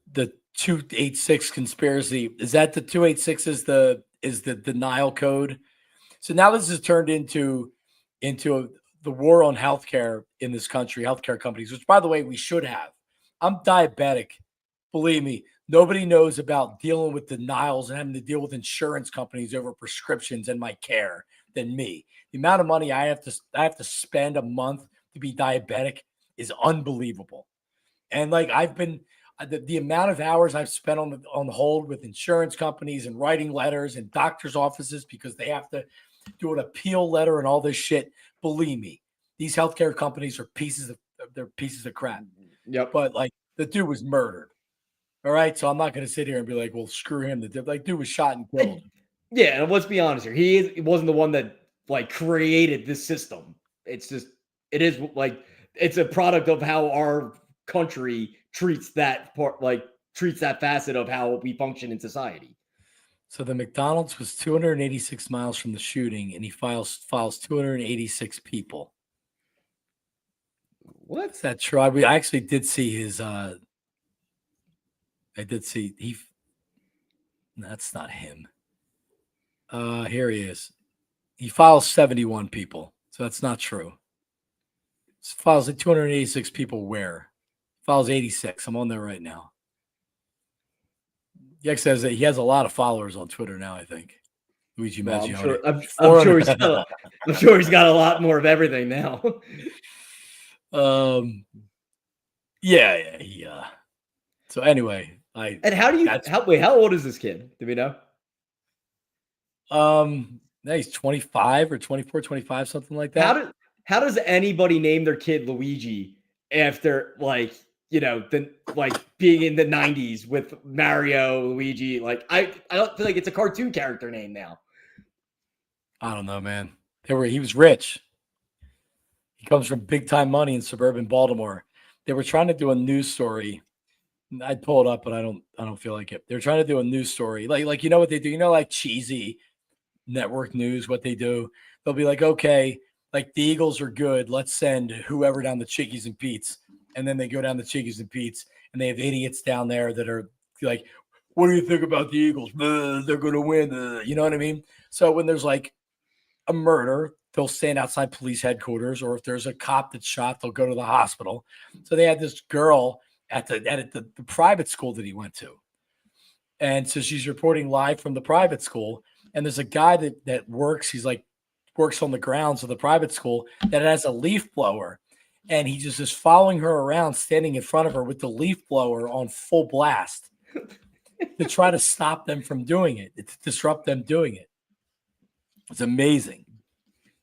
286 conspiracy. Is that the 286 is the denial code? So now this has turned into the war on healthcare in this country, healthcare companies, which by the way we should have. I'm diabetic. Believe me, nobody knows about dealing with denials and having to deal with insurance companies over prescriptions and my care than me. The amount of money I have to spend a month to be diabetic is unbelievable. And like I've been the amount of hours I've spent on hold with insurance companies and writing letters and doctors' offices because they have to do an appeal letter and all this shit. Believe me, these healthcare companies are pieces of crap. Yep. But like the dude was murdered. All right. So I'm not going to sit here and be like, well, screw him. The dude was shot and killed. Yeah. And let's be honest here. He wasn't the one that like created this system. It's just, it is like, it's a product of how our country treats that part, like treats that facet of how we function in society. So the McDonald's was 286 miles from the shooting, and he files 286 people. What's that true? I actually did see his. I did see he. That's not him. Here he is. He files 71 people, so that's not true. Files like 286 people. Where? Files 86. I'm on there right now. Yex says that he has a lot of followers on Twitter now, I think. Luigi Maggione. I'm sure he's got a lot more of everything now. Yeah. So anyway, and how old is this kid? Do we know? He's 25 or 24, 25, something like that. How does anybody name their kid Luigi after being in the 90s with Mario, Luigi? Like I don't feel like it's a cartoon character name now. I don't know, man. He was rich. He comes from big time money in suburban Baltimore. They were trying to do a news story. I'd pull it up, but I don't feel like it. They're trying to do a news story. Like you know what they do? You know, like cheesy network news, what they do. They'll be like, okay, like the Eagles are good. Let's send whoever down the Chickies and Pete's. And then they go down the Chickies and Pete's and they have idiots down there that are like, what do you think about the Eagles? They're going to win. You know what I mean? So when there's like a murder, they'll stand outside police headquarters, or if there's a cop that's shot, they'll go to the hospital. So they had this girl at the private school that he went to. And so she's reporting live from the private school. And there's a guy that works on the grounds of the private school that has a leaf blower. And he just is following her around, standing in front of her with the leaf blower on full blast to try to stop them from doing it, to disrupt them doing it. It's amazing.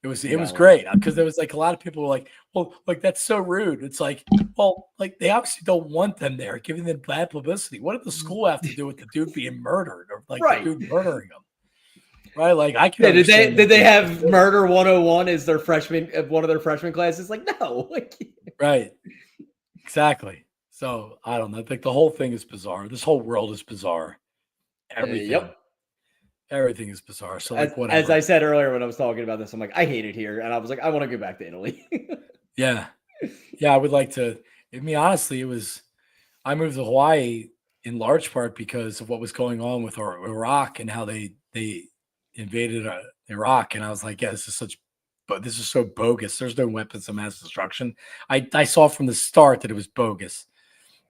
It was great because there was like a lot of people were like, well, like that's so rude. It's like, well, like they obviously don't want them there, giving them bad publicity. What did the school have to do with the dude being murdered or like the dude murdering them? Right? Like I can. Yeah, did they have Murder 101 as their one of their freshman classes? Like no. Right. Exactly. So I don't know. I think the whole thing is bizarre. This whole world is bizarre. Everything. Yep. Everything is bizarre. So like whatever. As I said earlier when I was talking about this, I'm like, I hate it here. And I was like, I want to go back to Italy. Yeah. Yeah, I would like to. I mean, honestly, I moved to Hawaii in large part because of what was going on with Iraq and how they invaded Iraq. And I was like, yeah, this is so bogus. There's no weapons of mass destruction. I saw from the start that it was bogus.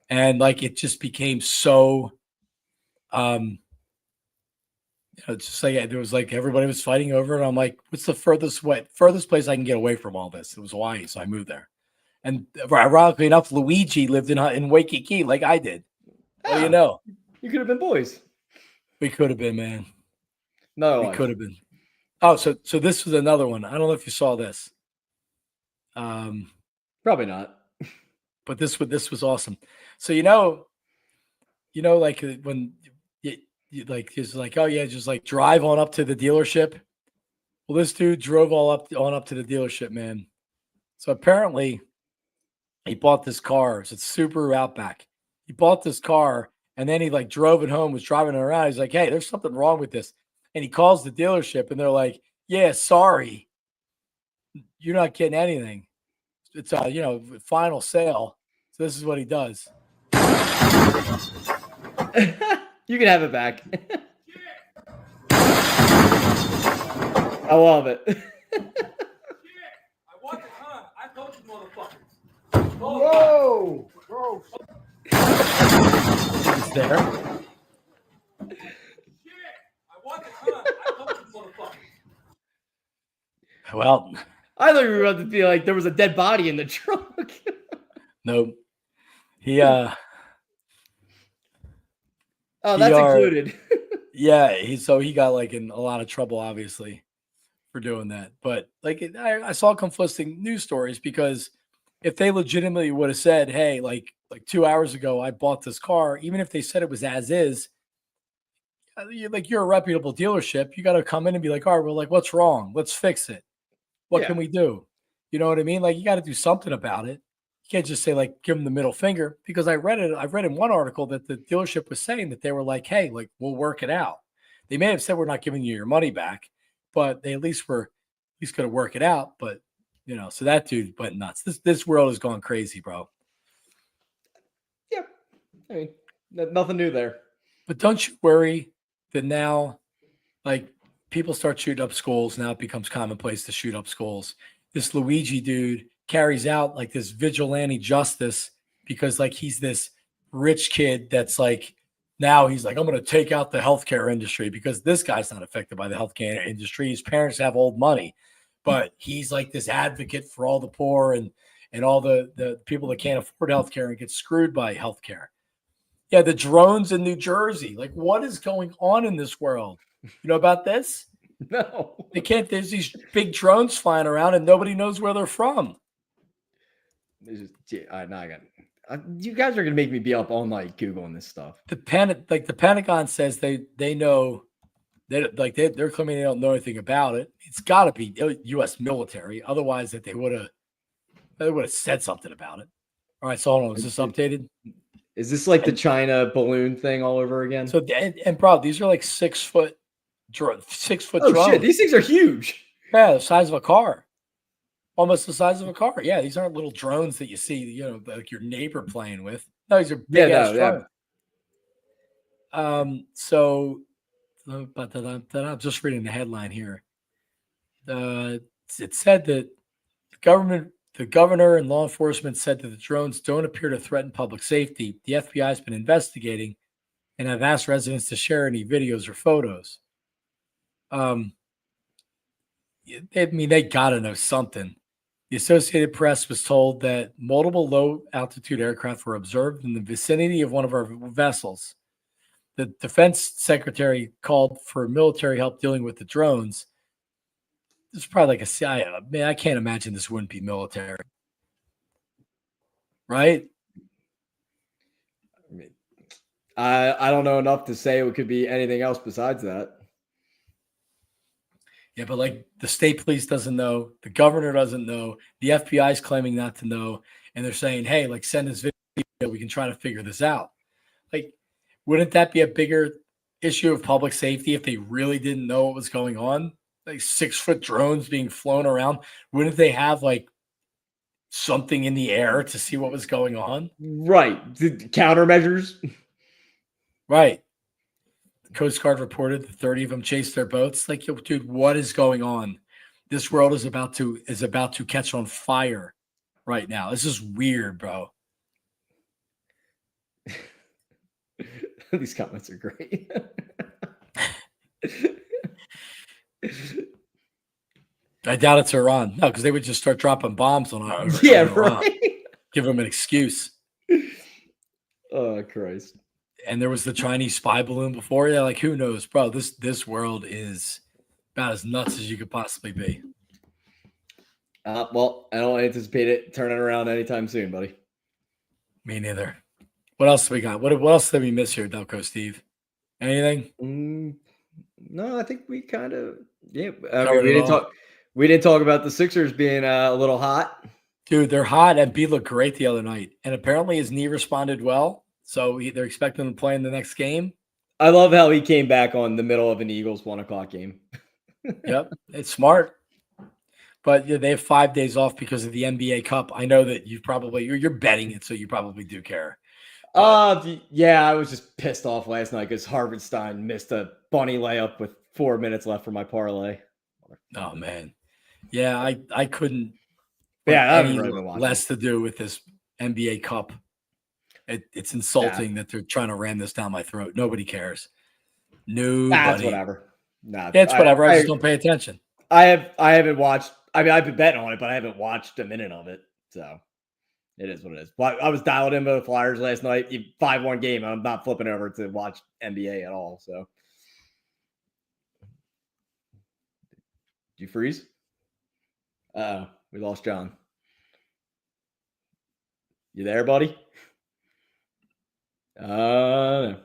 And like, it just became so, just like there was like everybody was fighting over it. I'm like, what's the furthest place I can get away from all this? It was Hawaii, so I moved there. And ironically enough, Luigi lived in Waikiki like I did. Well, you could have been boys. We could have been, man. No, we could have been. Oh, so this was another one. I don't know if you saw this. Probably not. But this was awesome. So like when he's like, oh yeah, just like drive on up to the dealership. Well, this dude drove on up to the dealership, man. So apparently he bought this car. It's a Subaru Outback. He bought this car and then he like drove it home, was driving it around. He's like, hey, there's something wrong with this. And he calls the dealership and they're like, yeah, sorry. You're not getting anything. It's final sale. So this is what he does. You can have it back. I love it. I want the car. I told you, motherfuckers. Whoa! Bro. He's there. I want the car. I told you, motherfuckers. Well, I thought you were about to be like there was a dead body in the trunk. no. He Oh, that's included. Yeah, he got like in a lot of trouble, obviously, for doing that. But like I saw conflicting news stories because if they legitimately would have said, "Hey, like 2 hours ago, I bought this car," even if they said it was as is, you're a reputable dealership, you got to come in and be like, "All right, well, like what's wrong? Let's fix it. What can we do?" You know what I mean? Like you got to do something about it. You can't just say like give them the middle finger because I've read in one article that the dealership was saying that they were like, hey, like we'll work it out. They may have said we're not giving you your money back, but they at least were going to work it out. But so that dude went nuts. This world has gone crazy, bro. Yeah, I mean, nothing new there. But don't you worry that now, like people start shooting up schools. Now it becomes commonplace to shoot up schools. This Luigi dude carries out like this vigilante justice because like he's this rich kid that's like now he's like I'm going to take out the healthcare industry because this guy's not affected by the healthcare industry. His parents have old money, but he's like this advocate for all the poor and all the people that can't afford healthcare and get screwed by healthcare. Yeah, the drones in New Jersey. Like what is going on in this world? You know about this? No. They can't. There's these big drones flying around and nobody knows where they're from. Now I got. You guys are gonna make me be up all night googling this stuff. The Pentagon says they know they're claiming they don't know anything about it. It's got to be U.S. military, otherwise that they would have said something about it. All right, so hold on, is this updated? Is this like the China balloon thing all over again? So and bro, these are like 6 foot, 6 foot oh drones. shit, these things are huge. Yeah, the size of a car. Almost the size of a car. Yeah, these aren't little drones that you see, like your neighbor playing with. No, these are big ass drones. So, I'm just reading the headline here. It said that the governor and law enforcement said that the drones don't appear to threaten public safety. The FBI has been investigating and have asked residents to share any videos or photos. I mean, they got to know something. The Associated Press was told that multiple low-altitude aircraft were observed in the vicinity of one of our vessels. The defense secretary called for military help dealing with the drones. This is probably like I can't imagine this wouldn't be military. Right? I mean, I don't know enough to say it could be anything else besides that. Yeah, but like the state police doesn't know, the governor doesn't know, the FBI is claiming not to know, and they're saying, "Hey, like send us video, we can try to figure this out." Like, wouldn't that be a bigger issue of public safety if they really didn't know what was going on? Like 6 foot drones being flown around, wouldn't they have like something in the air to see what was going on? Right, the countermeasures. Right. Coast Guard reported that 30 of them chased their boats. Like, yo, dude, what is going on? This world is about to catch on fire right now. This is weird, bro. These comments are great. I doubt it's Iran. No, because they would just start dropping bombs on Iran. Yeah, right. Give them an excuse. Oh, Christ. And there was the Chinese spy balloon before. Yeah, like who knows, bro? This world is about as nuts as you could possibly be. Well, I don't anticipate it turning around anytime soon, buddy. Me neither. What else do we got? What else did we miss here, Delco Steve? Anything? No, I think we kind of we didn't talk. We didn't talk about the Sixers being a little hot. Dude, they're hot, and B looked great the other night. And apparently his knee responded well. So they're expecting him to play in the next game. I love how he came back on the middle of an Eagles 1 o'clock game. Yep, it's smart. But yeah, they have 5 days off because of the NBA Cup. I know that you're betting it, so you probably do care. Yeah, I was just pissed off last night because Harvard-Stein missed a bunny layup with 4 minutes left for my parlay. Oh man, yeah, I couldn't. Yeah, I any haven't really been watching. less to do with this NBA Cup. It's insulting that they're trying to ram this down my throat. Nobody cares. Nobody. That's whatever. Nah, Yeah, it's whatever. I just don't pay attention. I haven't watched. I mean, I've been betting on it, but I haven't watched a minute of it. So it is what it is. Well, I was dialed in with the Flyers last night. 5-1 game. I'm not flipping over to watch NBA at all. So did you freeze? We lost John. You there, buddy? All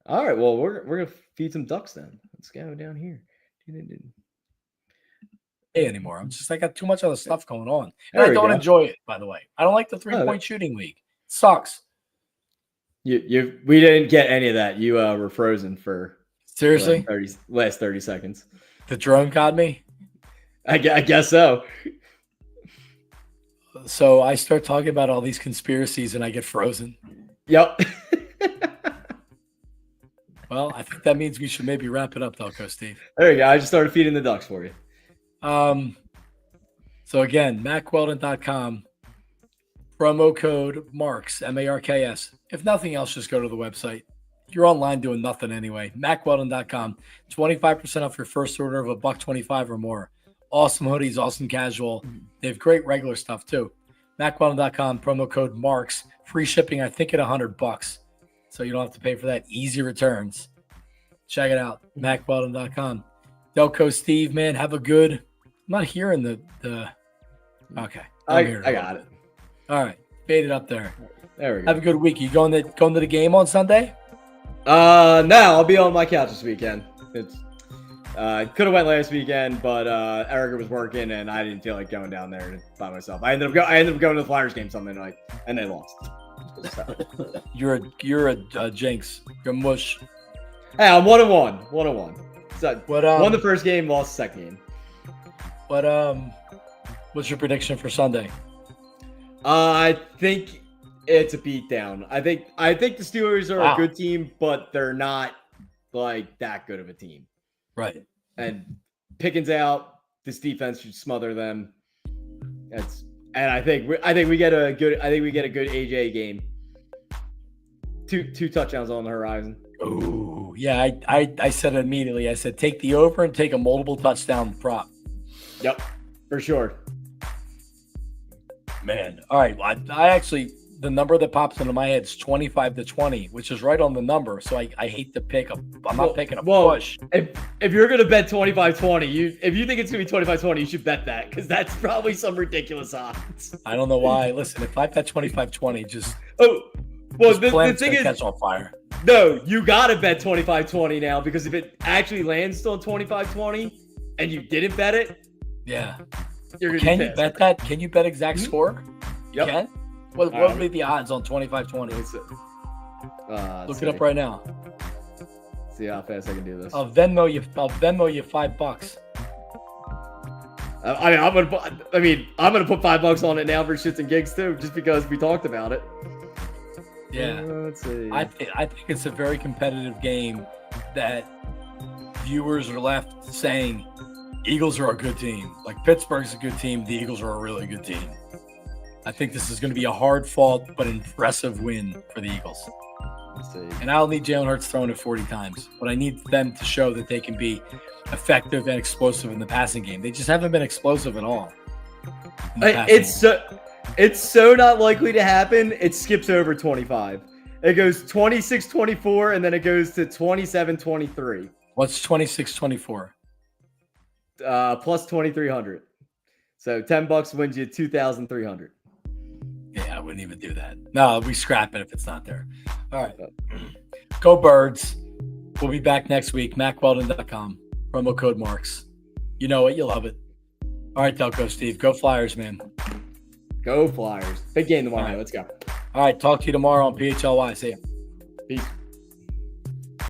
right. Well, we're gonna feed some ducks then. Let's go down here. Anymore. I got too much other stuff going on. And There I we don't go. enjoy it, by the way. I don't like the 3-point shooting league. It sucks. We didn't get any of that. You were frozen for Seriously? last 30 seconds. The drone got me. I guess so. So I start talking about all these conspiracies and I get frozen. Yep. Well, I think that means we should maybe wrap it up, Delco Steve. There you go. I just started feeding the ducks for you. So again, MacWeldon.com, promo code MARKS, MARKS. If nothing else, just go to the website. You're online doing nothing anyway. MacWeldon.com, 25% off your first order of $125 or more. Awesome hoodies, awesome casual. They have great regular stuff too. MacWeldon.com, promo code MARKS, free shipping, I think at $100. So you don't have to pay for that. Easy returns. Check it out. MacWeldon.com. Delco Steve, man, have a good. I'm not hearing the. Okay, I got it. All right, fade it up there. There we go. Have a good week. You going to the game on Sunday? No, I'll be on my couch this weekend. It's could have went last weekend, but Erica was working and I didn't feel like going down there by myself. I ended up going to the Flyers game Sunday night and they lost. So. You're a jinx. You're a mush. Hey, I'm 1-1. 1-1. So won the first game, lost the second game. What's your prediction for Sunday? I think it's a beatdown. I think the Steelers are a good team, but they're not like that good of a team. Right. And Pickens out, this defense should smother them. I think we get a good AJ game. Two touchdowns on the horizon. Oh yeah, I said it immediately. I said take the over and take a multiple touchdown prop. Yep, for sure. Man, all right. I actually, the number that pops into my head is 25-20, which is right on the number. So I hate to pick I'm not picking a push. If you're gonna bet 25-20, if you think it's gonna be 25-20, you should bet that because that's probably some ridiculous odds. I don't know why. Listen, if I bet 25-20, just the thing is, catch on fire. No, you gotta bet 25-20 now because if it actually lands on 25-20 and you didn't bet it, yeah. Can you bet that? Can you bet exact score? Yep. You can? What would be the odds on 25-20? Look it up right now. See how fast I can do this. I'll Venmo you $5. I'm gonna put $5 on it now for shits and gigs too, just because we talked about it. Yeah. Let's see. I think it's a very competitive game that viewers are left saying Eagles are a good team. Like Pittsburgh's a good team. The Eagles are a really good team. I think this is going to be a hard-fought but impressive win for the Eagles. Let's see. And I'll need Jalen Hurts throwing it 40 times, but I need them to show that they can be effective and explosive in the passing game. They just haven't been explosive at all. It's so not likely to happen. It skips over 25. It goes 26-24, and then it goes to 27-23. What's 26-24? Plus 2,300. So $10 wins you 2,300. Yeah, I wouldn't even do that. No, we scrap it if it's not there. All right. Go Birds. We'll be back next week. MacWeldon.com. Promo code MARKS. You know it. You love it. All right, Delco Steve. Go Flyers, man. Go Flyers. Big game tomorrow night. Let's go. All right. Talk to you tomorrow on PHLY. See ya. Peace.